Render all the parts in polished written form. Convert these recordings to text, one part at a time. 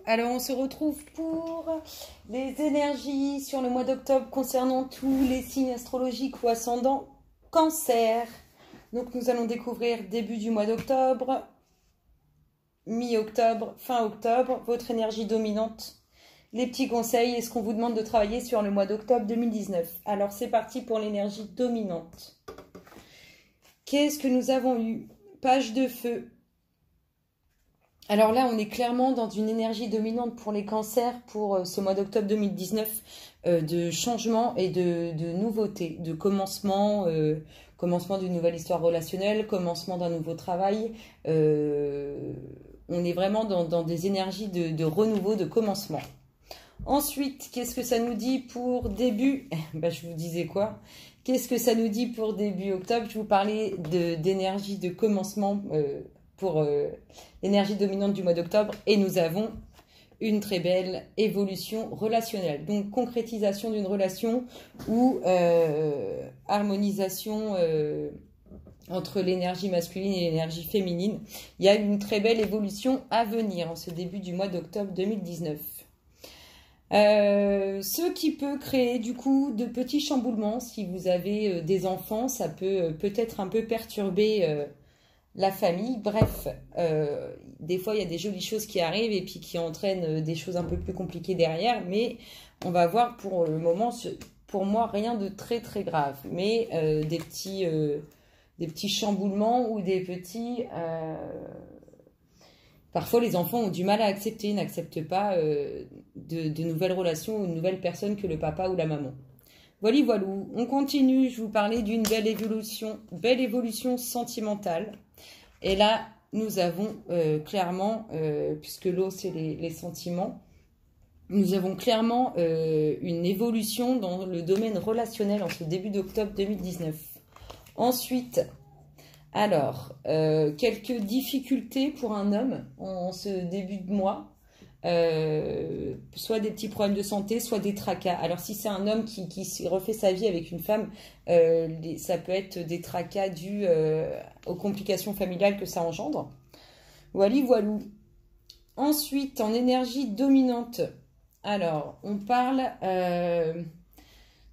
Alors on se retrouve pour les énergies sur le mois d'octobre concernant tous les signes astrologiques ou ascendants Cancer. Donc nous allons découvrir début du mois d'octobre, mi-octobre, fin octobre, votre énergie dominante, les petits conseils et ce qu'on vous demande de travailler sur le mois d'octobre 2019. Alors c'est parti pour l'énergie dominante. Qu'est-ce que nous avons eu? Page de feu. Alors là, on est clairement dans une énergie dominante pour les cancers pour ce mois d'octobre 2019, de changement et de nouveautés, de commencement, commencement d'une nouvelle histoire relationnelle, commencement d'un nouveau travail. On est vraiment dans des énergies de renouveau, de commencement. Ensuite, qu'est-ce que ça nous dit pour début? Je vous disais quoi? Qu'est-ce que ça nous dit pour début octobre? Je vous parlais d'énergie de commencement pour l'énergie dominante du mois d'octobre et nous avons une très belle évolution relationnelle. Donc concrétisation d'une relation ou harmonisation entre l'énergie masculine et l'énergie féminine. Il y a une très belle évolution à venir en ce début du mois d'octobre 2019. Ce qui peut créer du coup de petits chamboulements. Si vous avez des enfants, ça peut peut-être un peu perturber la famille. Bref, des fois il y a des jolies choses qui arrivent et puis qui entraînent des choses un peu plus compliquées derrière, mais on va voir pour le moment, pour moi rien de très très grave, mais des petits chamboulements ou des petits... Parfois, les enfants ont du mal à accepter, n'acceptent pas de nouvelles relations ou de nouvelles personnes que le papa ou la maman. Voilà, voilà. On continue. Je vous parlais d'une belle évolution sentimentale. Et là, nous avons clairement, puisque l'eau, c'est les sentiments, nous avons clairement une évolution dans le domaine relationnel en ce début d'octobre 2019. Ensuite... Alors, quelques difficultés pour un homme en ce début de mois, soit des petits problèmes de santé, soit des tracas. Alors, si c'est un homme qui refait sa vie avec une femme, ça peut être des tracas dus aux complications familiales que ça engendre. Voilà, voilà. Ensuite, en énergie dominante, alors, on parle...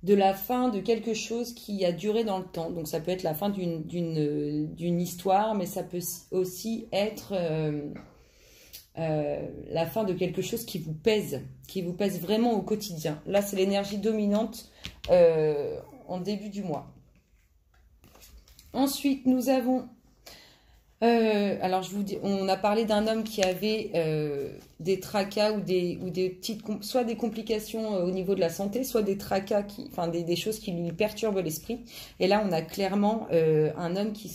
de la fin de quelque chose qui a duré dans le temps. Donc ça peut être la fin d'une histoire, mais ça peut aussi être la fin de quelque chose qui vous pèse vraiment au quotidien. Là, c'est l'énergie dominante en début du mois. Ensuite, nous avons... alors, je vous dis, on a parlé d'un homme qui avait des tracas ou des petites, soit des complications au niveau de la santé, soit des tracas, des choses qui lui perturbent l'esprit. Et là, on a clairement un homme qui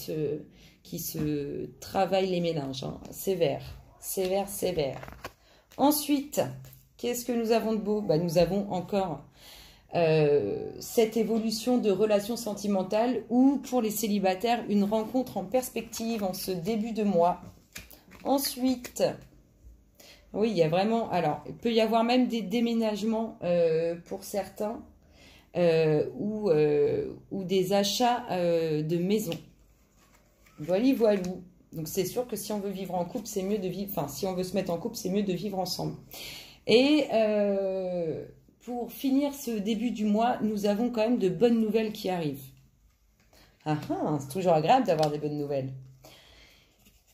se travaille les méninges, hein, sévère. Ensuite, qu'est-ce que nous avons de beau? Nous avons encore... cette évolution de relations sentimentales ou pour les célibataires, une rencontre en perspective en ce début de mois. Ensuite, oui, il y a vraiment... Alors, il peut y avoir même des déménagements pour certains ou des achats de maisons. Voilà, voilà. Donc, c'est sûr que si on veut vivre en couple, c'est mieux de vivre... Enfin, si on veut se mettre en couple, c'est mieux de vivre ensemble. Et... pour finir ce début du mois, nous avons quand même de bonnes nouvelles qui arrivent. C'est toujours agréable d'avoir des bonnes nouvelles.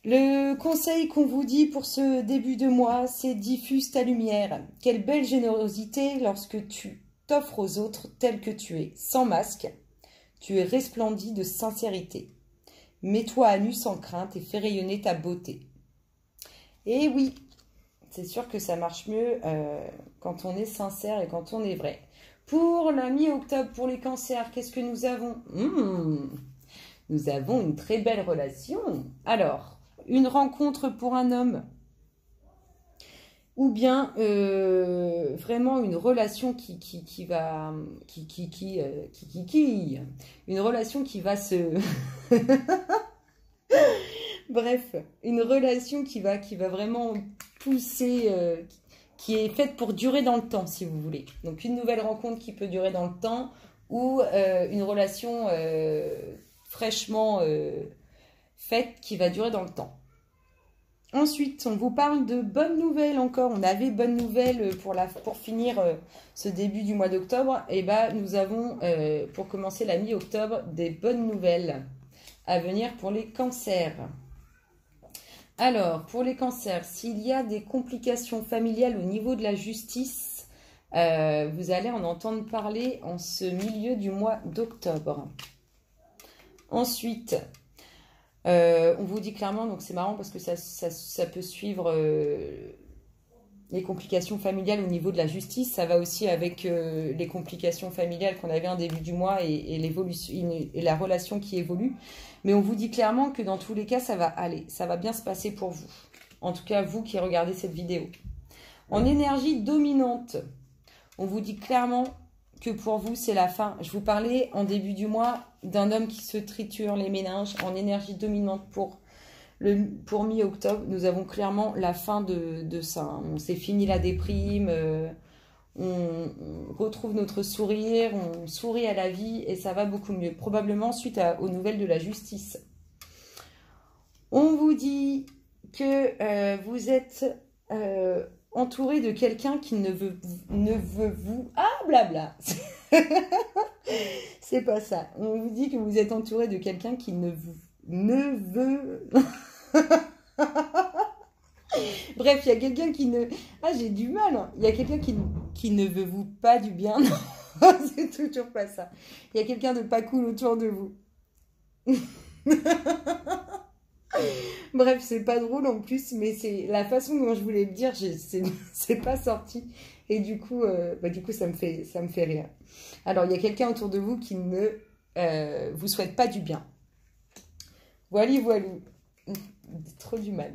Le conseil qu'on vous dit pour ce début de mois, c'est diffuse ta lumière. Quelle belle générosité lorsque tu t'offres aux autres tel que tu es, sans masque. Tu es resplendie de sincérité. Mets-toi à nu sans crainte et fais rayonner ta beauté. Et oui, c'est sûr que ça marche mieux quand on est sincère et quand on est vrai. Pour la mi-octobre, pour les cancers, qu'est-ce que nous avons? Nous avons une très belle relation. Alors, une rencontre pour un homme ou bien vraiment une relation une relation qui va se... Bref, une relation qui va vraiment pousser, qui est faite pour durer dans le temps, si vous voulez. Donc, une nouvelle rencontre qui peut durer dans le temps ou une relation fraîchement faite qui va durer dans le temps. Ensuite, on vous parle de bonnes nouvelles encore. On avait bonnes nouvelles pour finir ce début du mois d'octobre. Et ben, nous avons, pour commencer la mi-octobre, des bonnes nouvelles à venir pour les cancers. Alors, pour les cancers, s'il y a des complications familiales au niveau de la justice, vous allez en entendre parler en ce milieu du mois d'octobre. Ensuite, on vous dit clairement, donc c'est marrant parce que ça peut suivre les complications familiales au niveau de la justice. Ça va aussi avec les complications familiales qu'on avait en début du mois et la relation qui évolue. Mais on vous dit clairement que dans tous les cas, ça va aller. Ça va bien se passer pour vous. En tout cas, vous qui regardez cette vidéo. En énergie dominante, on vous dit clairement que pour vous, c'est la fin. Je vous parlais en début du mois d'un homme qui se triture les méninges en énergie dominante pour mi-octobre. Nous avons clairement la fin de ça. On s'est fini la déprime, on retrouve notre sourire, on sourit à la vie et ça va beaucoup mieux. Probablement suite aux nouvelles de la justice. On vous dit que vous êtes entouré de quelqu'un qui ne veut vous... Ah, blabla. C'est pas ça. On vous dit que vous êtes entouré de quelqu'un qui ne veut... Bref, il y a quelqu'un qui ne... Ah, j'ai du mal. Hein. Il y a quelqu'un qui ne veut vous pas du bien. C'est toujours pas ça. Il y a quelqu'un de pas cool autour de vous. Bref, c'est pas drôle en plus, mais c'est la façon dont je voulais le dire, c'est pas sorti. Et du coup, ça me fait rire. Alors, il y a quelqu'un autour de vous qui ne vous souhaite pas du bien. Voilou. Trop du mal.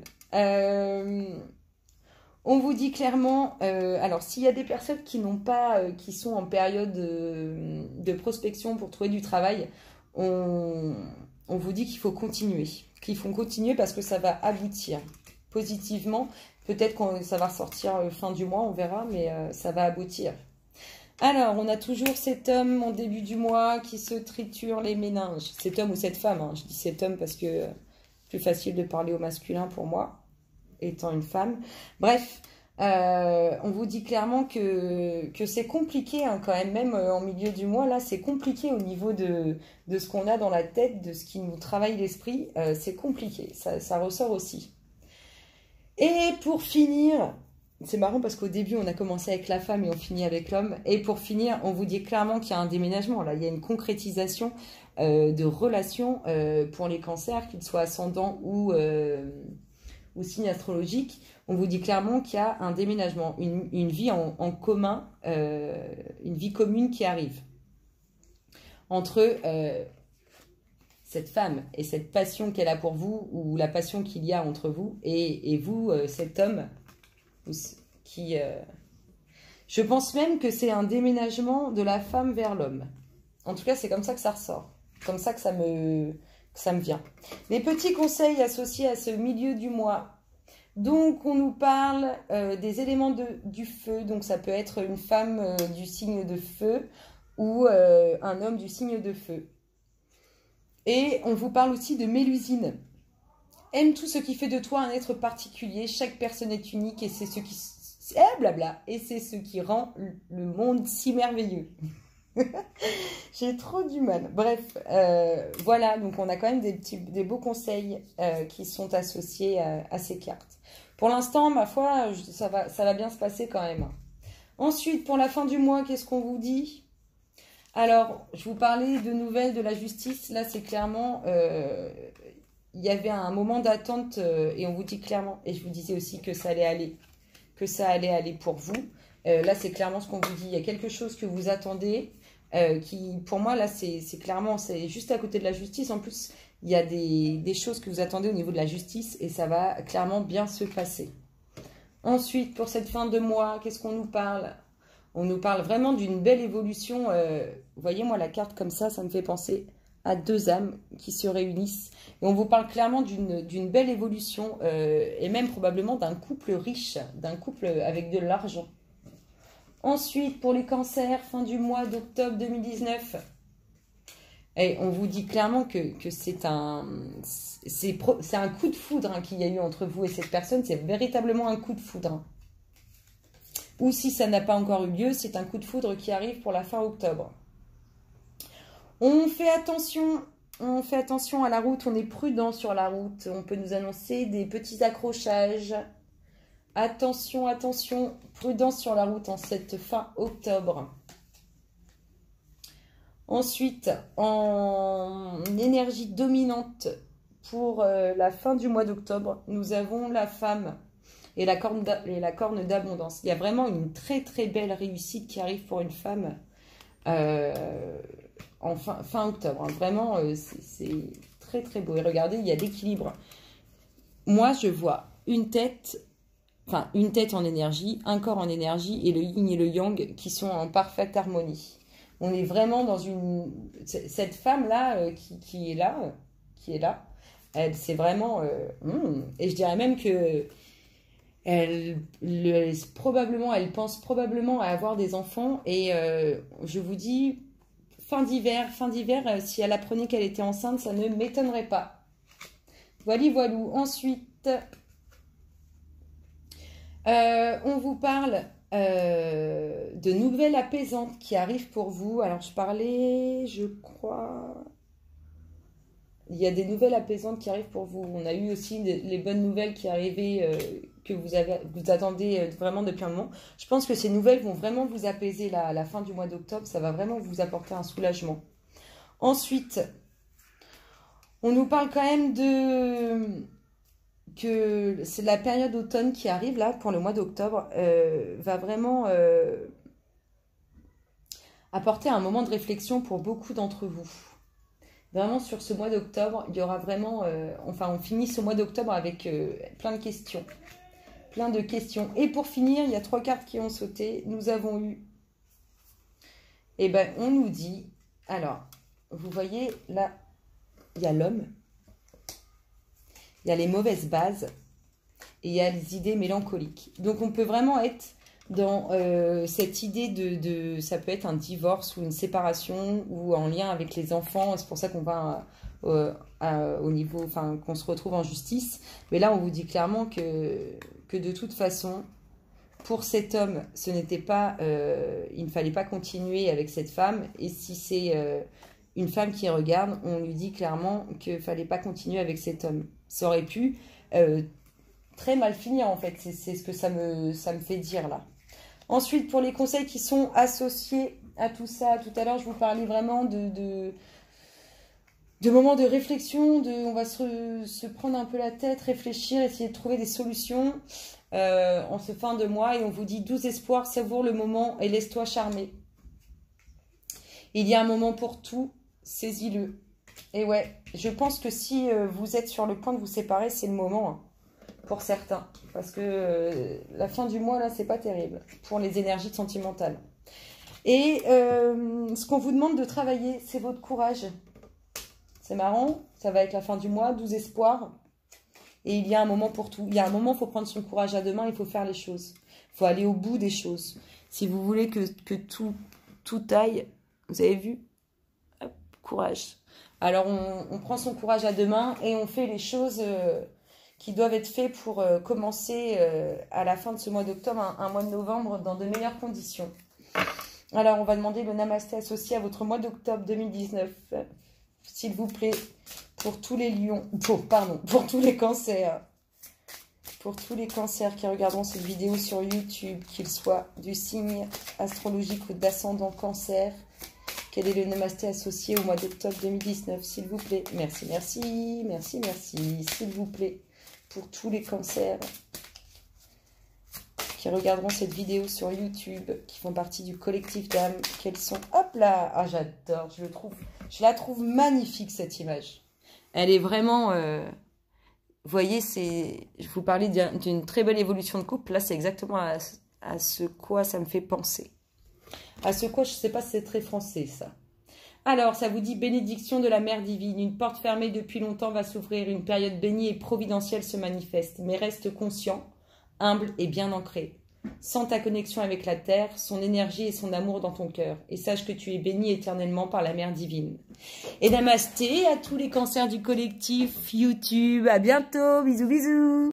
On vous dit clairement, alors s'il y a des personnes qui n'ont pas, qui sont en période de prospection pour trouver du travail, on vous dit qu'il faut continuer. Qu'il faut continuer parce que ça va aboutir positivement. Peut-être que ça va ressortir fin du mois, on verra, mais ça va aboutir. Alors, on a toujours cet homme en début du mois qui se triture les méninges. Cet homme ou cette femme, hein. Je dis cet homme parce que plus facile de parler au masculin pour moi, étant une femme. Bref, on vous dit clairement que c'est compliqué hein, quand même en milieu du mois. Là, c'est compliqué au niveau de ce qu'on a dans la tête, de ce qui nous travaille l'esprit. C'est compliqué, ça ressort aussi. Et pour finir, c'est marrant parce qu'au début, on a commencé avec la femme et on finit avec l'homme. Et pour finir, on vous dit clairement qu'il y a un déménagement. Là, il y a une concrétisation de relations pour les cancers, qu'ils soient ascendants ou signes astrologiques. On vous dit clairement qu'il y a un déménagement, une vie en commun, une vie commune qui arrive entre cette femme et cette passion qu'elle a pour vous ou la passion qu'il y a entre vous et vous, cet homme qui... Je pense même que c'est un déménagement de la femme vers l'homme. En tout cas, c'est comme ça que ça ressort. Comme ça que ça me vient. Les petits conseils associés à ce milieu du mois. Donc, on nous parle des éléments du feu. Donc, ça peut être une femme du signe de feu ou un homme du signe de feu. Et on vous parle aussi de Mélusine. Aime tout ce qui fait de toi un être particulier. Chaque personne est unique et c'est ce qui... Et c'est ce qui rend le monde si merveilleux. J'ai trop du mal. Bref, voilà. Donc, on a quand même des beaux conseils qui sont associés à ces cartes. Pour l'instant, ma foi, ça va bien se passer quand même. Ensuite, pour la fin du mois, qu'est-ce qu'on vous dit? Alors, je vous parlais de nouvelles de la justice. Là, c'est clairement... il y avait un moment d'attente et on vous dit clairement, et je vous disais aussi que ça allait aller pour vous. Là, c'est clairement ce qu'on vous dit. Il y a quelque chose que vous attendez qui, pour moi, là, c'est clairement, c'est juste à côté de la justice. En plus, il y a des choses que vous attendez au niveau de la justice et ça va clairement bien se passer. Ensuite, pour cette fin de mois, qu'est-ce qu'on nous parle? On nous parle vraiment d'une belle évolution. Vous voyez, moi, la carte comme ça me fait penser à deux âmes qui se réunissent. Et on vous parle clairement d'une belle évolution et même probablement d'un couple riche, d'un couple avec de l'argent. Ensuite, pour les cancers, fin du mois d'octobre 2019, Et on vous dit clairement que c'est un coup de foudre qu'il y a eu entre vous et cette personne. C'est véritablement un coup de foudre. Ou si ça n'a pas encore eu lieu, c'est un coup de foudre qui arrive pour la fin octobre. On fait attention à la route, on est prudent sur la route. On peut nous annoncer des petits accrochages. Attention, attention, prudence sur la route en cette fin octobre. Ensuite, en énergie dominante pour la fin du mois d'octobre, nous avons la femme et la corne d'abondance. Il y a vraiment une très très belle réussite qui arrive pour une femme en fin octobre. Vraiment, c'est très très beau. Et regardez, il y a l'équilibre. Moi, je vois une tête en énergie, un corps en énergie et le yin et le yang qui sont en parfaite harmonie. On est vraiment dans cette femme-là qui est là, elle, c'est vraiment... et je dirais même que elle pense probablement à avoir des enfants. Et je vous dis, fin d'hiver, si elle apprenait qu'elle était enceinte, ça ne m'étonnerait pas. Voilou. Ensuite, on vous parle de nouvelles apaisantes qui arrivent pour vous. Alors, je crois... Il y a des nouvelles apaisantes qui arrivent pour vous. On a eu aussi les bonnes nouvelles qui arrivaient, que vous attendez vraiment depuis un moment. Je pense que ces nouvelles vont vraiment vous apaiser la fin du mois d'octobre. Ça va vraiment vous apporter un soulagement. Ensuite, on nous parle quand même que c'est la période d'automne qui arrive là pour le mois d'octobre. Va vraiment apporter un moment de réflexion pour beaucoup d'entre vous. Vraiment, sur ce mois d'octobre, il y aura vraiment... on finit ce mois d'octobre avec plein de questions. Plein de questions. Et pour finir, il y a 3 cartes qui ont sauté. Nous avons eu... Eh bien, on nous dit... Alors, vous voyez, là, il y a l'homme. Il y a les mauvaises bases. Et il y a les idées mélancoliques. Donc, on peut vraiment être dans cette idée de... Ça peut être un divorce ou une séparation ou en lien avec les enfants. C'est pour ça qu'on va au niveau... Enfin, qu'on se retrouve en justice. Mais là, on vous dit clairement que de toute façon, pour cet homme, ce n'était pas... il ne fallait pas continuer avec cette femme. Et si c'est une femme qui regarde, on lui dit clairement qu'il ne fallait pas continuer avec cet homme. Ça aurait pu très mal finir, en fait. C'est ce que ça me fait dire, là. Ensuite, pour les conseils qui sont associés à tout ça, tout à l'heure, je vous parlais vraiment de moments de réflexion, on va se prendre un peu la tête, réfléchir, essayer de trouver des solutions en ce fin de mois. Et on vous dit 12 espoirs, savoure le moment et laisse-toi charmer. Il y a un moment pour tout, saisis-le. Et ouais, je pense que si vous êtes sur le point de vous séparer, c'est le moment, hein, pour certains. Parce que la fin du mois, là, c'est pas terrible pour les énergies sentimentales. Et ce qu'on vous demande de travailler, c'est votre courage. C'est marrant, ça va être la fin du mois, 12 espoirs. Et il y a un moment pour tout. Il y a un moment, il faut prendre son courage à deux mains, il faut faire les choses. Il faut aller au bout des choses. Si vous voulez que tout aille, vous avez vu, hop, courage. Alors, on prend son courage à deux mains et on fait les choses qui doivent être faites pour commencer à la fin de ce mois d'octobre, un mois de novembre, dans de meilleures conditions. Alors, on va demander le namasté associé à votre mois d'octobre 2019. S'il vous plaît, pour tous les lions, pour tous les cancers. Pour tous les cancers qui regarderont cette vidéo sur YouTube, qu'ils soient du signe astrologique ou d'ascendant cancer, quel est le namasté associé au mois d'octobre 2019, s'il vous plaît. Merci, merci, merci, merci, s'il vous plaît. Pour tous les cancers qui regarderont cette vidéo sur YouTube, qui font partie du collectif d'âmes, quels sont... Hop là. Ah, j'adore, je la trouve magnifique, cette image. Elle est vraiment... Vous voyez, je vous parlais d'une très belle évolution de couple. Là, c'est exactement à ce quoi ça me fait penser. À ce quoi, je ne sais pas si c'est très français, ça. Alors, ça vous dit bénédiction de la Mère divine. Une porte fermée depuis longtemps va s'ouvrir. Une période bénie et providentielle se manifeste. Mais reste conscient, humble et bien ancré. Sens ta connexion avec la terre, son énergie et son amour dans ton cœur. Et sache que tu es béni éternellement par la Mère divine. Et namasté à tous les cancers du collectif YouTube. À bientôt. Bisous, bisous.